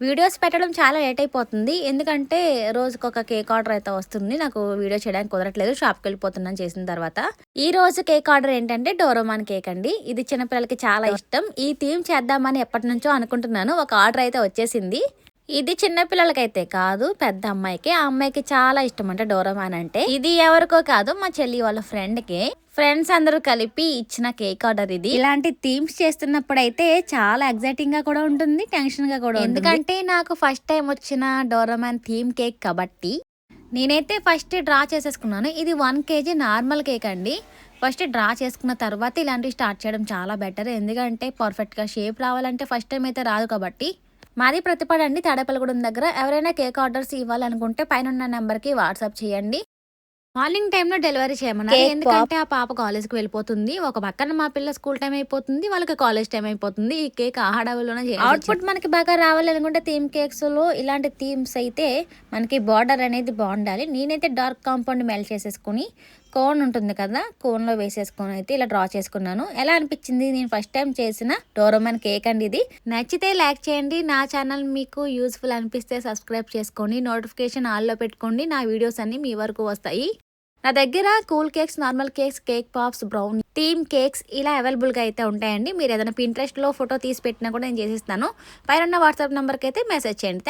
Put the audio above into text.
Videos పెట్టడం చాలా late అయిపోతుంది. ఎందుకంటే రోజుకొక కేక్ ఆర్డర్ అయితే వస్తుంది. నాకు వీడియో చేయడానికి కుదరట్లేదు. షాప్‌కి వెళ్ళిపోతున్నాను చేసిన తర్వాత. ఈ రోజు కేక్ ఆర్డర్ ఏంటంటే డోరోమాన్ కేక్ అండి. ఇది చిన్నపిల్లలకి చాలా ఇష్టం. ఈ థీమ్ చేద్దామని ఎప్పటినుంచో అనుకుంటున్నాను. ఒక ఆర్డర్ అయితే వచ్చేసింది. ఇది చిన్న పిల్లలకైతే కాదు, పెద్ద అమ్మాయికి. ఆ అమ్మాయికి చాలా ఇష్టం అంట డోరోమాన్ అంటే. ఇది ఎవరికో కాదు, మా చెల్లి వాళ్ళ ఫ్రెండ్‌కి. ఫ్రెండ్స్ అందరూ కలిపి ఇచ్చిన కేక్ ఆర్డర్ ఇది. ఇలాంటి థీమ్స్ చేస్తున్నప్పుడు అయితే చాలా ఎక్సైటింగ్ గా కూడా ఉంటుంది, టెన్షన్ గా కూడా ఉంటుంది. ఎందుకంటే నాకు ఫస్ట్ టైం వచ్చిన డోరోమాన్ థీమ్ కేక్ కాబట్టి నేనైతే ఫస్ట్ డ్రా చేసేసుకున్నాను. ఇది 1 కేజీ నార్మల్ కేక్ అండి. ఫస్ట్ డ్రా చేసుకున్న తర్వాత ఇలాంటివి స్టార్ట్ చేయడం చాలా బెటర్. ఎందుకంటే పర్ఫెక్ట్గా షేప్ రావాలంటే ఫస్ట్ టైం అయితే రాదు కాబట్టి. మాది ప్రతిపాడండి, తాడేపల్లిగూడెం దగ్గర. ఎవరైనా కేక్ ఆర్డర్స్ ఇవ్వాలనుకుంటే పైన నెంబర్కి వాట్సాప్ చేయండి. మార్నింగ్ టైంలో డెలివరీ చేయమన్నారు. ఎందుకంటే ఆ పాప కాలేజ్కి వెళ్ళిపోతుంది. ఒక పక్కన మా పిల్ల స్కూల్ టైం అయిపోతుంది, వాళ్ళకి కాలేజ్ టైం అయిపోతుంది. ఈ కేక్ ఆ హడావిలోనే అవుట్పుట్ మనకి బాగా రావాలి అనుకుంటే థీమ్ కేక్స్ లో ఇలాంటి థీమ్స్ అయితే మనకి బార్డర్ అనేది బాగుండాలి. నేనైతే డార్క్ కాంపౌండ్ మెల్ట్ చేసేసుకుని కోన్ ఉంటుంది కదా, కోన్లో వేసేసుకొని అయితే ఇలా డ్రా చేసుకున్నాను. ఎలా అనిపించింది? నేను ఫస్ట్ టైం చేసిన డోరోమాన్ కేక్ అండి ఇది. నచ్చితే లైక్ చేయండి. నా ఛానల్ మీకు యూస్ఫుల్ అనిపిస్తే సబ్స్క్రైబ్ చేసుకోండి. నోటిఫికేషన్ ఆల్లో పెట్టుకోండి. నా వీడియోస్ అన్ని మీ వరకు వస్తాయి. నా దగ్గర cool cakes, normal cakes, cake pops, brown, theme cakes ఇలా అవైలబుల్గా అయితే ఉంటాయండి. మీరు ఏదైనా పింట్రెస్ట్లో ఫోటో తీసి పెట్టినా కూడా నేను చేసిస్తాను. పైన వాట్సాప్ నెంబర్కి అయితే మెసేజ్ చేయండి.